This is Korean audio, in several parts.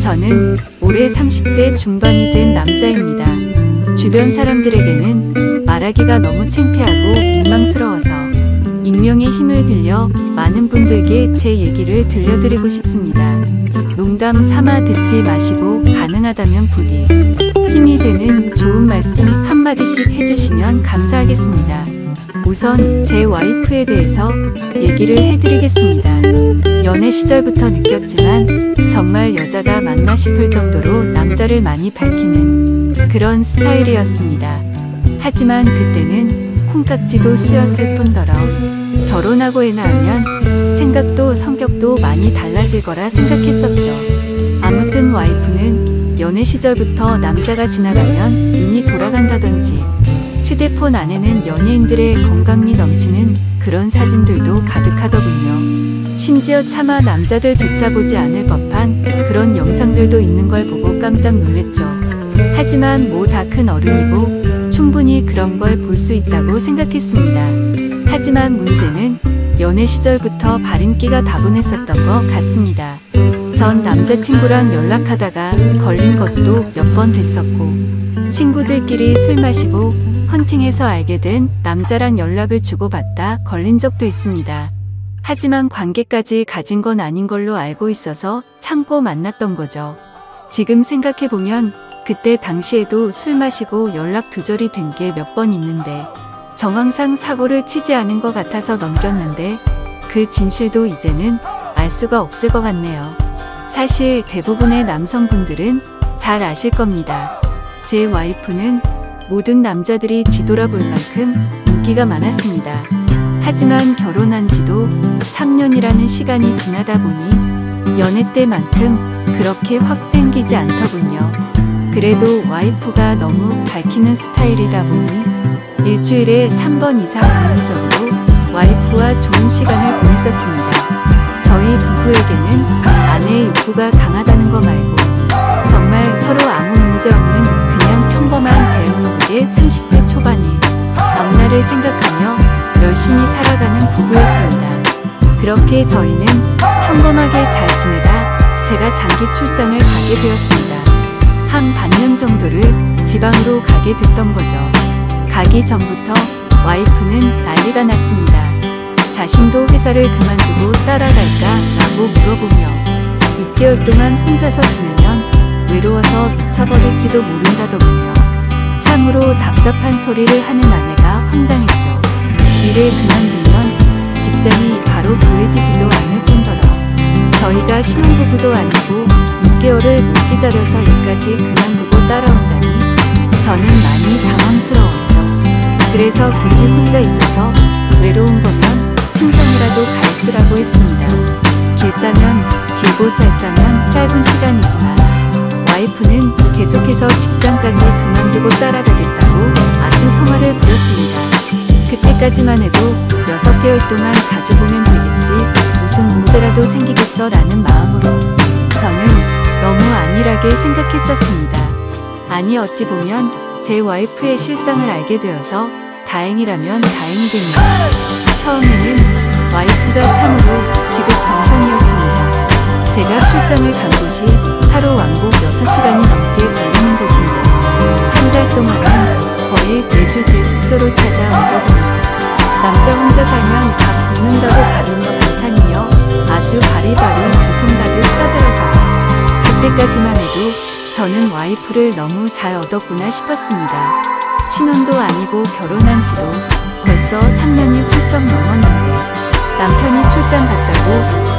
저는 올해 30대 중반이 된 남자입니다. 주변 사람들에게는 말하기가 너무 창피하고 민망스러워서 익명의 힘을 빌려 많은 분들께 제 얘기를 들려드리고 싶습니다. 농담 삼아 듣지 마시고 가능하다면 부디 힘이 되는 좋은 말씀 한마디씩 해주시면 감사하겠습니다. 우선 제 와이프에 대해서 얘기를 해드리겠습니다. 연애 시절부터 느꼈지만 정말 여자가 맞나 싶을 정도로 남자를 많이 밝히는 그런 스타일이었습니다. 하지만 그때는 콩깍지도 씌었을 뿐더러 결혼하고 애 낳으면 생각도 성격도 많이 달라질 거라 생각했었죠. 아무튼 와이프는 연애 시절부터 남자가 지나가면 눈이 돌아간다든지 휴대폰 안에는 연예인들의 건강미 넘치는 그런 사진들도 가득하더군요. 심지어 차마 남자들조차 보지 않을 법한 그런 영상들도 있는 걸 보고 깜짝 놀랬죠. 하지만 뭐 다 큰 어른이고 충분히 그런 걸 볼 수 있다고 생각했습니다. 하지만 문제는 연애 시절부터 발인기가 다분했었던 것 같습니다. 전 남자친구랑 연락하다가 걸린 것도 몇 번 됐었고 친구들끼리 술 마시고 헌팅에서 알게 된 남자랑 연락을 주고받다 걸린 적도 있습니다. 하지만 관계까지 가진 건 아닌 걸로 알고 있어서 참고 만났던 거죠. 지금 생각해보면 그때 당시에도 술 마시고 연락 두절이 된 게 몇 번 있는데 정황상 사고를 치지 않은 것 같아서 넘겼는데 그 진실도 이제는 알 수가 없을 것 같네요. 사실 대부분의 남성분들은 잘 아실 겁니다. 제 와이프는 모든 남자들이 뒤돌아볼 만큼 인기가 많았습니다. 하지만 결혼한 지도 3년이라는 시간이 지나다 보니 연애 때만큼 그렇게 확 땡기지 않더군요. 그래도 와이프가 너무 밝히는 스타일이다 보니 일주일에 3번 이상 의무적으로 와이프와 좋은 시간을 보냈었습니다. 저희 부부에게는 아내의 욕구가 강하다는 거 말고 정말 서로 아무 문제 없는 그냥 평범한 대한민국의 30대 초반이 앞날을 생각하며 열심히 살아가는 부부였습니다. 그렇게 저희는 평범하게 잘 지내다 제가 장기 출장을 가게 되었습니다. 한 반년 정도를 지방으로 가게 됐던 거죠. 가기 전부터 와이프는 난리가 났습니다. 자신도 회사를 그만두고 따라갈까 라고 물어보며 6개월 동안 혼자서 지내면 외로워서 미쳐버릴지도 모른다더군요. 참으로 답답한 소리를 하는 아내가 황당했죠. 일을 그만두면 직장이 바로 구해지지도 않을 뿐더러 저희가 신혼부부도 아니고 6개월을 못 기다려서 일까지 그만두고 따라온다니 저는 많이 당황스러웠죠. 그래서 굳이 혼자 있어서 외로운 거면 친정이라도 가 있으라고 했습니다. 길다면 길고 짧다면 짧은 시간이지만 와이프는 계속해서 직장까지 그만두고 따라가겠다고 아주 성화를 부렸습니다. 그때까지만 해도 6개월 동안 자주 보면 되겠지 무슨 문제라도 생기겠어 라는 마음으로 저는 너무 안일하게 생각했었습니다. 아니 어찌 보면 제 와이프의 실상을 알게 되어서 다행이라면 다행이 됩니다. 처음에는 와이프가 참으로 지극정성이었습니다. 제가 출장을 간 곳이 차로 왕복 6시간이 넘게 걸리는 곳인데 한 달 동안은 거의 매주 제 숙소로 찾아오거든요. 남자 혼자 살면 밥 굶는다고 받은 거 반찬이며 아주 바리바리 두 손 가득 싸들어서 그때까지만 해도 저는 와이프를 너무 잘 얻었구나 싶었습니다. 신혼도 아니고 결혼한 지도 벌써 3년이 훌쩍 넘었는데 남편이 출장 갔다고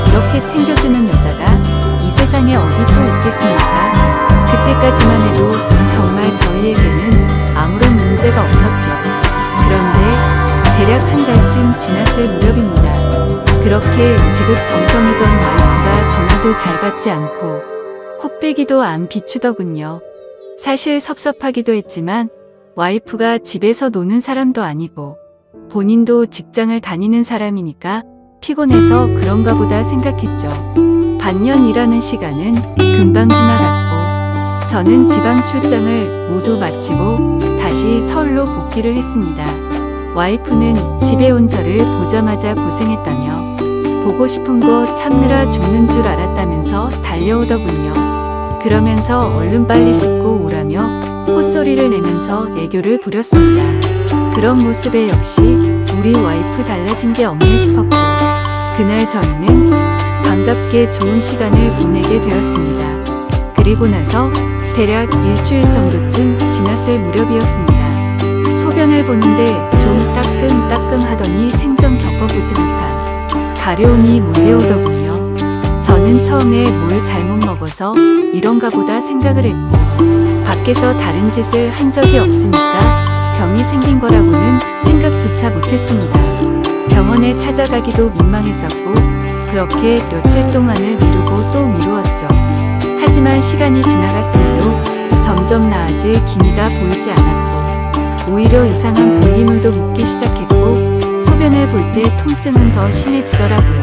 이렇게 챙겨주는 여자가 이 세상에 어디 또 있겠습니까? 그때까지만 해도 정말 저희에게는 아무런 문제가 없었죠. 그런데 대략 한 달쯤 지났을 무렵입니다. 그렇게 지극정성이던 와이프가 전화도 잘 받지 않고 콧배기도 안 비추더군요. 사실 섭섭하기도 했지만 와이프가 집에서 노는 사람도 아니고 본인도 직장을 다니는 사람이니까 피곤해서 그런가 보다 생각했죠. 반년이라는 시간은 금방 지나갔고 저는 지방 출장을 모두 마치고 다시 서울로 복귀를 했습니다. 와이프는 집에 온 저를 보자마자 고생했다며 보고 싶은 거 참느라 죽는 줄 알았다면서 달려오더군요. 그러면서 얼른 빨리 씻고 오라며 콧소리를 내면서 애교를 부렸습니다. 그런 모습에 역시 우리 와이프 달라진 게 없네 싶었고, 그날 저희는 반갑게 좋은 시간을 보내게 되었습니다. 그리고 나서 대략 일주일 정도쯤 지났을 무렵이었습니다. 소변을 보는데 좀 따끔따끔 하더니 생전 겪어보지 못한 가려움이 몰려오더군요. 저는 처음에 뭘 잘못 먹어서 이런가 보다 생각을 했고, 밖에서 다른 짓을 한 적이 없으니까 병이 생긴 거라고는 생각조차 못했습니다. 병원에 찾아가기도 민망했었고, 그렇게 며칠 동안을 미루고 또 미루었죠. 하지만 시간이 지나갔음에도 점점 나아질 기미가 보이지 않았고, 오히려 이상한 분비물도 묻기 시작했고, 소변을 볼 때 통증은 더 심해지더라고요.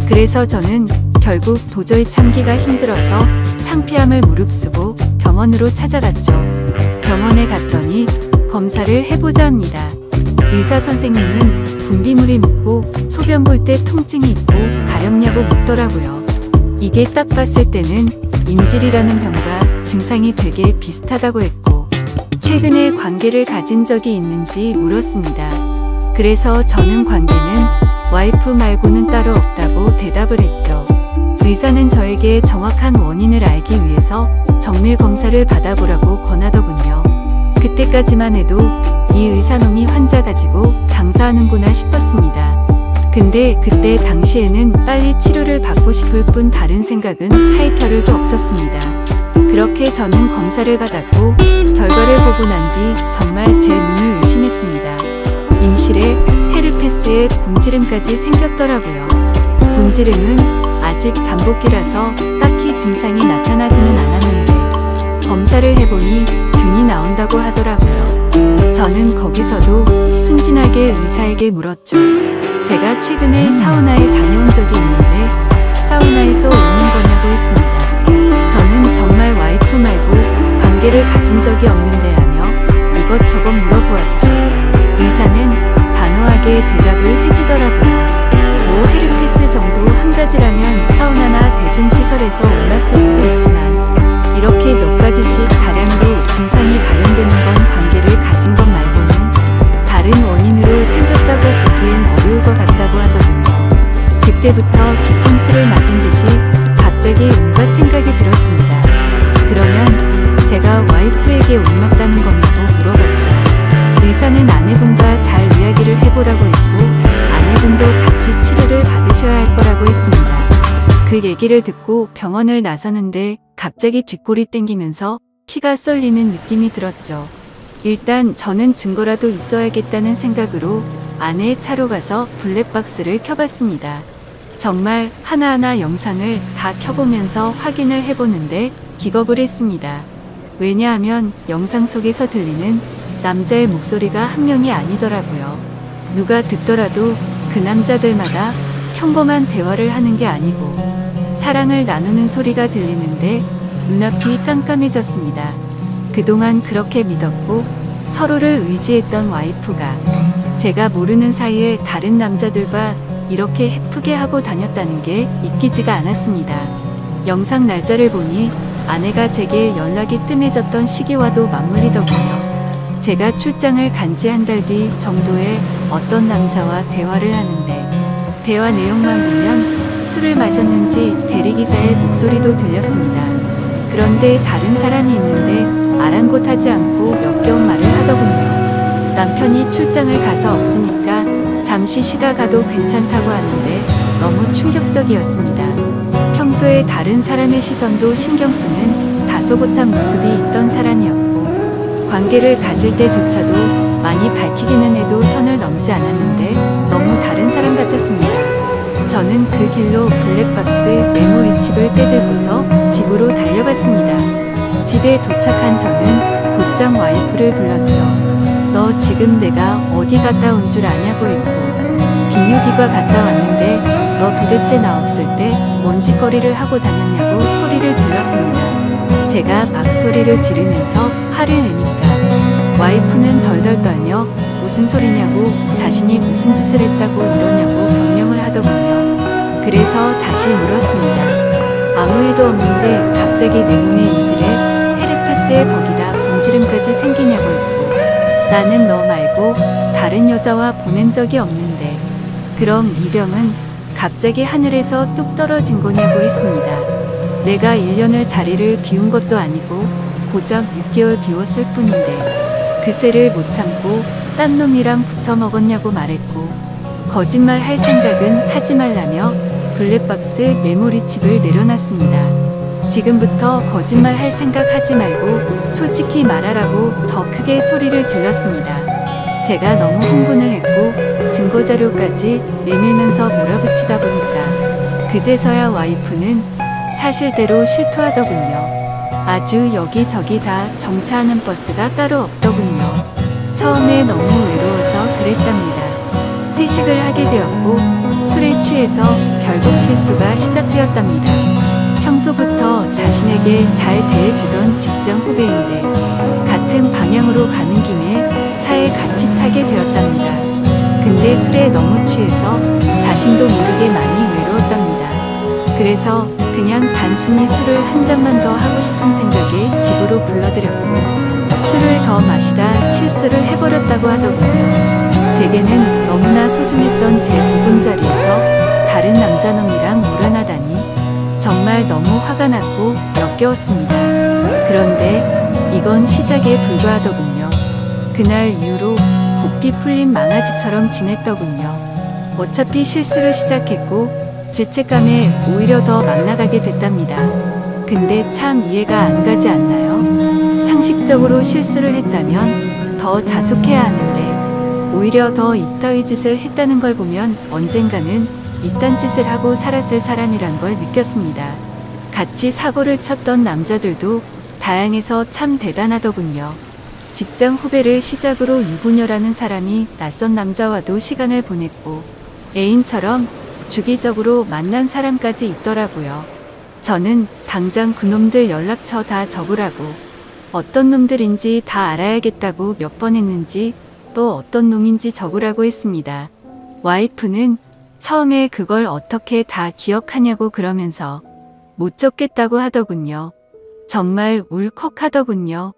그래서 저는 결국 도저히 참기가 힘들어서 창피함을 무릅쓰고 병원으로 찾아갔죠. 병원에 갔더니 검사를 해보자 합니다. 의사 선생님은 분비물이 묻고 소변 볼 때 통증이 있고 가렵냐고 묻더라고요. 이게 딱 봤을 때는 임질이라는 병과 증상이 되게 비슷하다고 했고, 최근에 관계를 가진 적이 있는지 물었습니다. 그래서 저는 관계는 와이프 말고는 따로 없다고 대답을 했죠. 의사는 저에게 정확한 원인을 알기 위해서 정밀 검사를 받아보라고 권하더군요. 그때까지만 해도 이 의사놈이 환자 가지고 장사하는구나 싶었습니다. 근데 그때 당시에는 빨리 치료를 받고 싶을 뿐 다른 생각은 할 겨를도 없었습니다. 그렇게 저는 검사를 받았고, 결과를 보고 난 뒤 정말 제 눈을 의심했습니다. 임실에 헤르페스에 분지름까지 생겼더라고요. 분지름은 아직 잠복기라서 딱히 증상이 나타나지는 않았는데, 검사를 해보니 균이 나온다고 하더라고요. 저는 거기서도 순진하게 의사에게 물었죠. 제가 최근에 사우나에 다녀온 적이 있는데 사우나에서 오는 거냐고 했습니다. 저는 정말 와이프 말고 관계를 가진 적이 없는데 하며 이것저것 물어보았죠. 의사는 단호하게 대답을 해주더라고요. 뭐 헤르페스 정도 한 가지라면 사우나나 대중시설에서 올랐을 수도 있지만, 이렇게 몇 가지씩 다량으로 증상이 발현되는 건 관계를 가진 것 말고는 다른 원인으로 생겼다고 보기엔 어려울 것 같다고 하더군요. 그때부터 뒤통수를 맞은 듯이 갑자기 온갖 생각이 들었습니다. 그러면 제가 와이프에게 옮았다는 거냐고 물어봤죠. 의사는 아내분과 잘 이야기를 해보라고 했고, 아내분도 같이 치료를 받으셔야 할 거라고 했습니다. 그 얘기를 듣고 병원을 나서는데 갑자기 뒷골이 땡기면서 피가 쏠리는 느낌이 들었죠. 일단 저는 증거라도 있어야겠다는 생각으로 아내의 차로 가서 블랙박스를 켜봤습니다. 정말 하나하나 영상을 다 켜보면서 확인을 해보는데 기겁을 했습니다. 왜냐하면 영상 속에서 들리는 남자의 목소리가 한 명이 아니더라고요. 누가 듣더라도 그 남자들마다 평범한 대화를 하는 게 아니고 사랑을 나누는 소리가 들리는데 눈앞이 깜깜해졌습니다. 그동안 그렇게 믿었고 서로를 의지했던 와이프가 제가 모르는 사이에 다른 남자들과 이렇게 해프게 하고 다녔다는 게 믿기지가 않았습니다. 영상 날짜를 보니 아내가 제게 연락이 뜸해졌던 시기와도 맞물리더군요. 제가 출장을 간 지 한 달 뒤 정도에 어떤 남자와 대화를 하는데, 대화 내용만 보면 술을 마셨는지 대리기사의 목소리도 들렸습니다. 그런데 다른 사람이 있는데 아랑곳하지 않고 역겨운 말을 하더군요. 남편이 출장을 가서 없으니까 잠시 쉬다 가도 괜찮다고 하는데 너무 충격적이었습니다. 평소에 다른 사람의 시선도 신경 쓰는 다소곳한 모습이 있던 사람이었고, 관계를 가질 때조차도 많이 밝히기는 해도 선을 넘지 않았는데 너무 다른 사람 같았습니다. 저는 그 길로 블랙박스 메모 위칩을 빼들고서 집으로 달려갔습니다. 집에 도착한 저는 곧장 와이프를 불렀죠. 너 지금 내가 어디 갔다 온 줄 아냐고 했고, 비뇨기과 갔다 왔는데 너 도대체 나 없을 때 뭔 짓거리를 하고 다녔냐고 소리를 질렀습니다. 제가 막 소리를 지르면서 화를 내니까 와이프는 덜덜 떨며 무슨 소리냐고, 자신이 무슨 짓을 했다고 이러냐고 변명을 하더군요. 그래서 다시 물었습니다. 아무 일도 없는데 갑자기 갑자기 내 몸에 인질에 헤르페스에 거기다 분지름까지 생기냐고 했고, 나는 너 말고 다른 여자와 보낸 적이 없는데 그럼 이 병은 갑자기 하늘에서 뚝 떨어진 거냐고 했습니다. 내가 1년을 자리를 비운 것도 아니고 고작 6개월 비웠을 뿐인데 그새를 못 참고 딴 놈이랑 붙어 먹었냐고 말했고, 거짓말 할 생각은 하지 말라며 블랙박스 메모리 칩을 내려놨습니다. 지금부터 거짓말 할 생각 하지 말고 솔직히 말하라고 더 크게 소리를 질렀습니다. 제가 너무 흥분을 했고 증거자료까지 내밀면서 몰아붙이다 보니까 그제서야 와이프는 사실대로 실토하더군요. 아주 여기저기 다 정차하는 버스가 따로 없더군요. 처음에 너무 외로워서 그랬답니다. 회식을 하게 되었고 술에 취해서 결국 실수가 시작되었답니다. 평소부터 자신에게 잘 대해주던 직장 후배인데 같은 방향으로 가는 김에 차에 같이 타게 되었답니다. 근데 술에 너무 취해서 자신도 모르게 많이 외로웠답니다. 그래서 그냥 단순히 술을 한 잔만 더 하고 싶은 생각에 집으로 불러들였고 술을 더 마시다 실수를 해버렸다고 하더군요. 제게는 너무나 소중했던 제 보금자리에서 다른 남자놈이랑 물어나다니 정말 너무 화가 났고 역겨웠습니다. 그런데 이건 시작에 불과하더군요. 그날 이후로 곱게 풀린 망아지처럼 지냈더군요. 어차피 실수를 시작했고 죄책감에 오히려 더 막 나가게 됐답니다. 근데 참 이해가 안 가지 않나요? 상식적으로 실수를 했다면 더 자숙해야 하는데 오히려 더 이따위 짓을 했다는 걸 보면 언젠가는 이딴 짓을 하고 살았을 사람이란 걸 느꼈습니다. 같이 사고를 쳤던 남자들도 다양해서 참 대단하더군요. 직장 후배를 시작으로 유부녀라는 사람이 낯선 남자와도 시간을 보냈고 애인처럼 주기적으로 만난 사람까지 있더라고요. 저는 당장 그놈들 연락처 다 적으라고, 어떤 놈들인지 다 알아야겠다고 몇 번 했는지 또 어떤 놈인지 적으라고 했습니다. 와이프는 처음에 그걸 어떻게 다 기억하냐고 그러면서 못 적겠다고 하더군요. 정말 울컥하더군요.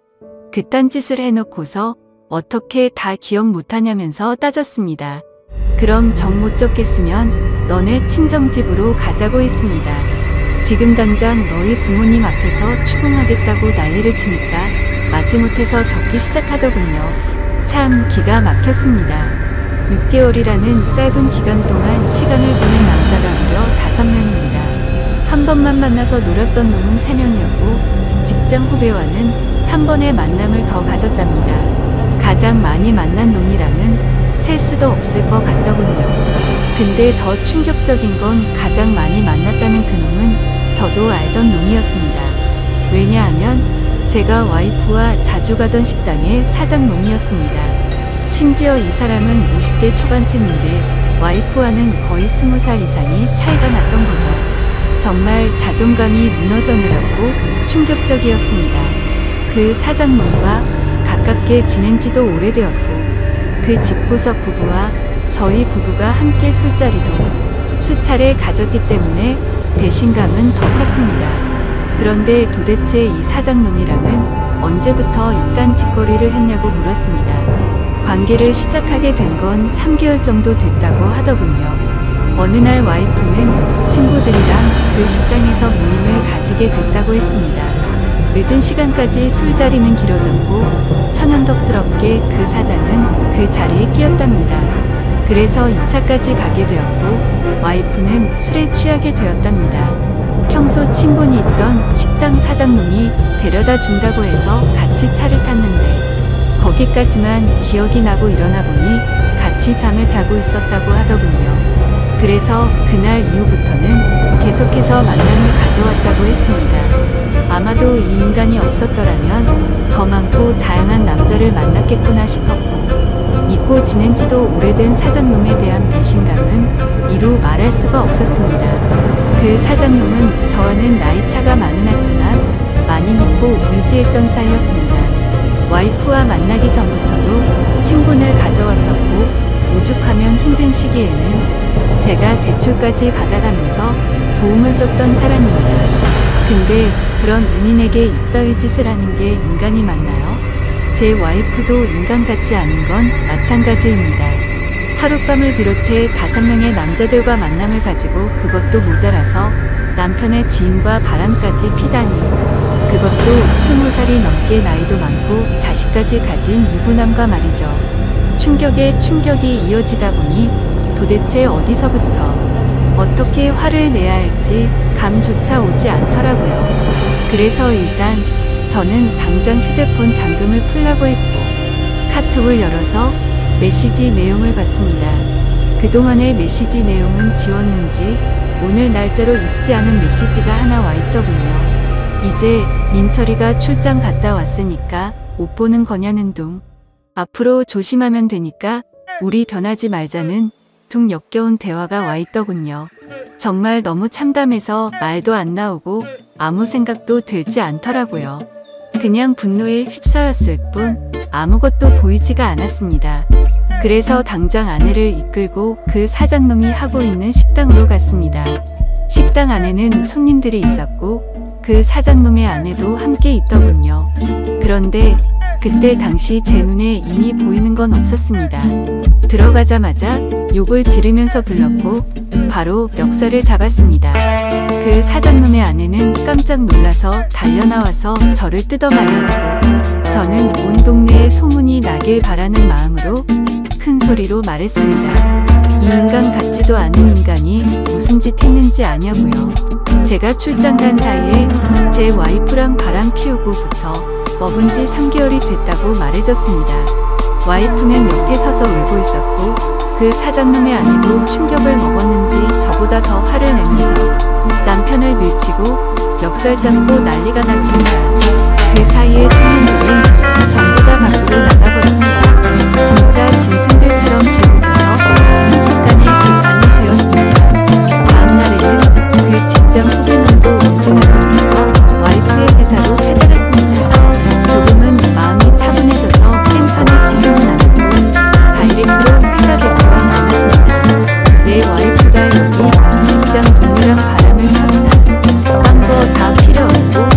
그딴 짓을 해놓고서 어떻게 다 기억 못하냐면서 따졌습니다. 그럼 정 못 적겠으면 너네 친정집으로 가자고 했습니다. 지금 당장 너희 부모님 앞에서 추궁하겠다고 난리를 치니까 마지못해서 적기 시작하더군요. 참 기가 막혔습니다. 6개월이라는 짧은 기간 동안 시간을 보낸 남자가 무려 5명입니다. 한 번만 만나서 놀았던 놈은 3명이었고 직장 후배와는 3번의 만남을 더 가졌답니다. 가장 많이 만난 놈이랑은 셀 수도 없을 것 같더군요. 근데 더 충격적인 건 가장 많이 만났다는 그놈은 저도 알던 놈이었습니다. 왜냐하면 제가 와이프와 자주 가던 식당의 사장놈이었습니다. 심지어 이 사람은 50대 초반쯤인데 와이프와는 거의 20살 이상이 차이가 났던 거죠. 정말 자존감이 무너져내라고 충격적이었습니다. 그 사장놈과 가깝게 지낸 지도 오래되었고 그 집구석 부부와 저희 부부가 함께 술자리도 수차례 가졌기 때문에 배신감은 더 컸습니다. 그런데 도대체 이 사장놈이랑은 언제부터 이딴 짓거리를 했냐고 물었습니다. 관계를 시작하게 된 건 3개월 정도 됐다고 하더군요. 어느 날 와이프는 친구들이랑 그 식당에서 모임을 가지게 됐다고 했습니다. 늦은 시간까지 술자리는 길어졌고 천연덕스럽게 그 사장은 그 자리에 끼었답니다. 그래서 2차까지 가게 되었고 와이프는 술에 취하게 되었답니다. 평소 친분이 있던 식당 사장님이 데려다 준다고 해서 같이 차를 탔는데 거기까지만 기억이 나고 일어나 보니 같이 잠을 자고 있었다고 하더군요. 그래서 그날 이후부터는 계속해서 만남을 가져왔다고 했습니다. 아마도 이 인간이 없었더라면 더 많고 다양한 남자를 만났겠구나 싶었고 잊고 지낸 지도 오래된 사장놈에 대한 배신감은 이루 말할 수가 없었습니다. 그 사장놈은 저와는 나이차가 많이 났지만 많이 믿고 의지했던 사이였습니다. 와이프와 만나기 전부터도 친분을 가져왔었고 오죽하면 힘든 시기에는 제가 대출까지 받아가면서 도움을 줬던 사람입니다. 근데 그런 은인에게 이따위 짓을 하는 게 인간이 맞나요? 제 와이프도 인간 같지 않은 건 마찬가지입니다. 하룻밤을 비롯해 5명의 남자들과 만남을 가지고 그것도 모자라서 남편의 지인과 바람까지 피다니. 그것도 20살이 넘게 나이도 많고 자식까지 가진 유부남과 말이죠. 충격에 충격이 이어지다 보니 도대체 어디서부터 어떻게 화를 내야 할지 감조차 오지 않더라고요. 그래서 일단 저는 당장 휴대폰 잠금을 풀라고 했고 카톡을 열어서 메시지 내용을 봤습니다. 그동안의 메시지 내용은 지웠는지 오늘 날짜로 읽지 않은 메시지가 하나 와 있더군요. 이제 민철이가 출장 갔다 왔으니까 못 보는 거냐는 둥. 앞으로 조심하면 되니까 우리 변하지 말자는 둥 역겨운 대화가 와 있더군요. 정말 너무 참담해서 말도 안 나오고 아무 생각도 들지 않더라고요. 그냥 분노에 휩싸였을 뿐 아무것도 보이지가 않았습니다. 그래서 당장 아내를 이끌고 그 사장놈이 하고 있는 식당으로 갔습니다. 식당 안에는 손님들이 있었고 그 사장놈의 아내도 함께 있더군요. 그런데 그때 당시 제 눈에 이미 보이는 건 없었습니다. 들어가자마자 욕을 지르면서 불렀고 바로 멱살을 잡았습니다. 그 사장놈의 아내는 깜짝 놀라서 달려나와서 저를 뜯어말렸고 저는 온 동네에 소문이 나길 바라는 마음으로 큰 소리로 말했습니다. 이 인간 같지도 않은 인간이 무슨 짓 했는지 아냐고요. 제가 출장 간 사이에 제 와이프랑 바람 피우고부터 먹은 지 3개월이 됐다고 말해줬습니다. 와이프는 옆에 서서 울고 있었고 그 사장님의 아내도 충격을 먹었는지 저보다 더 화를 내면서 남편을 밀치고 멱살 잡고 난리가 났습니다. 그 사이에 손님들은 전부 다 밖으로 나가버렸고 진짜 짐승들처럼 뒤엉켜서 순식간에 객관이 되었습니다. 다음 날에는 그 직장 후배놈도 입증하기 위해서 와이프의 회사로 찾아갔습니다. 조금은 마음이 차분해져서 깽판을 치지는 않았고 다이렉트로 회사 대표와 만났습니다. 내 와이프가 여기 직장 동료랑 바람을 폈다. 딴 거 다 필요 없고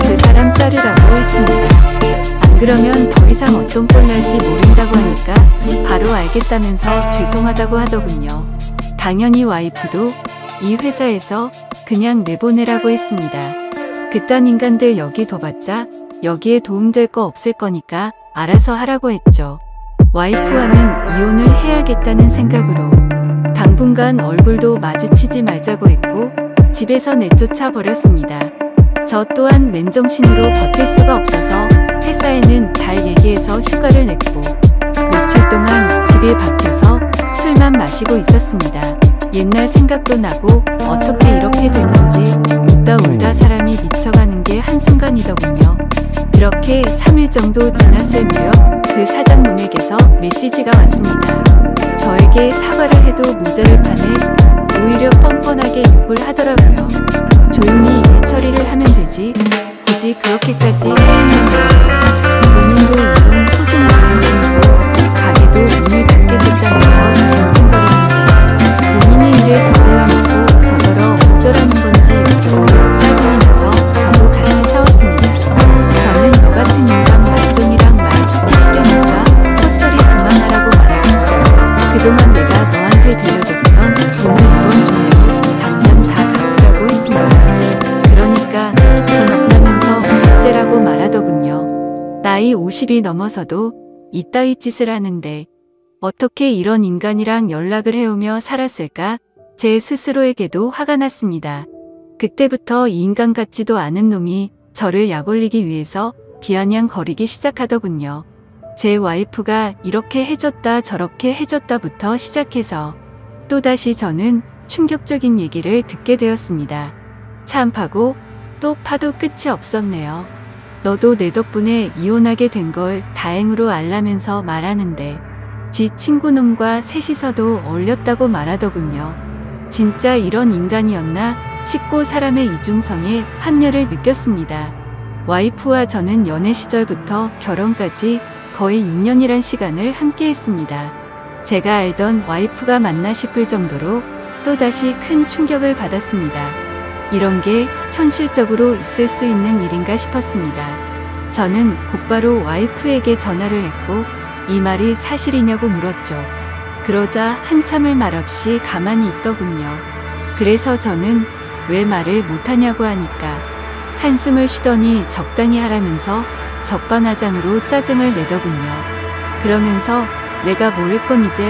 그 사람 자르라고 했습니다. 안 그러면 더 이상 어떤 꼴 날지 모른다고 하니까 바로 알겠다면서 죄송하다고 하더군요. 당연히 와이프도 이 회사에서 그냥 내보내라고 했습니다. 그딴 인간들 여기 둬봤자 여기에 도움될 거 없을 거니까 알아서 하라고 했죠. 와이프와는 이혼을 해야겠다는 생각으로 당분간 얼굴도 마주치지 말자고 했고 집에서 내쫓아 버렸습니다. 저 또한 맨정신으로 버틸 수가 없어서 회사에는 잘 얘기해서 휴가를 냈고 며칠 동안 집에 박혀서 술만 마시고 있었습니다. 옛날 생각도 나고 어떻게 이렇게 됐는지 웃다 울다 사람이 미쳐가는 게 한순간이더군요. 그렇게 3일 정도 지났을 무렵 그 사장놈에게서 메시지가 왔습니다. 저에게 사과를 해도 모자를 파네 오히려 뻔뻔하게 욕을 하더라고요. 조용히 일 처리를 하면 되지 굳이 그렇게까지 해야하면서 본인도 이혼 소송 진행 중이고 가게도 문을 닫게 됐다면서 징징거리는데 본인이 일을 저질러놓고 저더러 어쩌라는 건지 역겹고 짜증이 나서 저도 같이 싸웠습니다. 저는 너 같은 인간 말종이랑 말 섞기 싫으니까 헛소리 그만하라고 말하고 그동안 내가 너한테 빌려줬던 돈을 이번 주 내로 당장 다 갚으라고 했습니다. 그러니까 돈 없다면서 백제라고 말하더군요. 나이 50이 넘어서도 이따위 짓을 하는데 어떻게 이런 인간이랑 연락을 해오며 살았을까? 제 스스로에게도 화가 났습니다. 그때부터 이 인간 같지도 않은 놈이 저를 약올리기 위해서 비아냥거리기 시작하더군요. 제 와이프가 이렇게 해줬다 저렇게 해줬다부터 시작해서 또다시 저는 충격적인 얘기를 듣게 되었습니다. 참 파고 또 파도 끝이 없었네요. 너도 내 덕분에 이혼하게 된 걸 다행으로 알라면서 말하는데 지 친구놈과 셋이서도 어울렸다고 말하더군요. 진짜 이런 인간이었나 싶고 사람의 이중성에 환멸을 느꼈습니다. 와이프와 저는 연애 시절부터 결혼까지 거의 6년이란 시간을 함께 했습니다. 제가 알던 와이프가 맞나 싶을 정도로 또다시 큰 충격을 받았습니다. 이런 게 현실적으로 있을 수 있는 일인가 싶었습니다. 저는 곧바로 와이프에게 전화를 했고 이 말이 사실이냐고 물었죠. 그러자 한참을 말없이 가만히 있더군요. 그래서 저는 왜 말을 못하냐고 하니까 한숨을 쉬더니 적당히 하라면서 적반하장으로 짜증을 내더군요. 그러면서 내가 모를 건 이제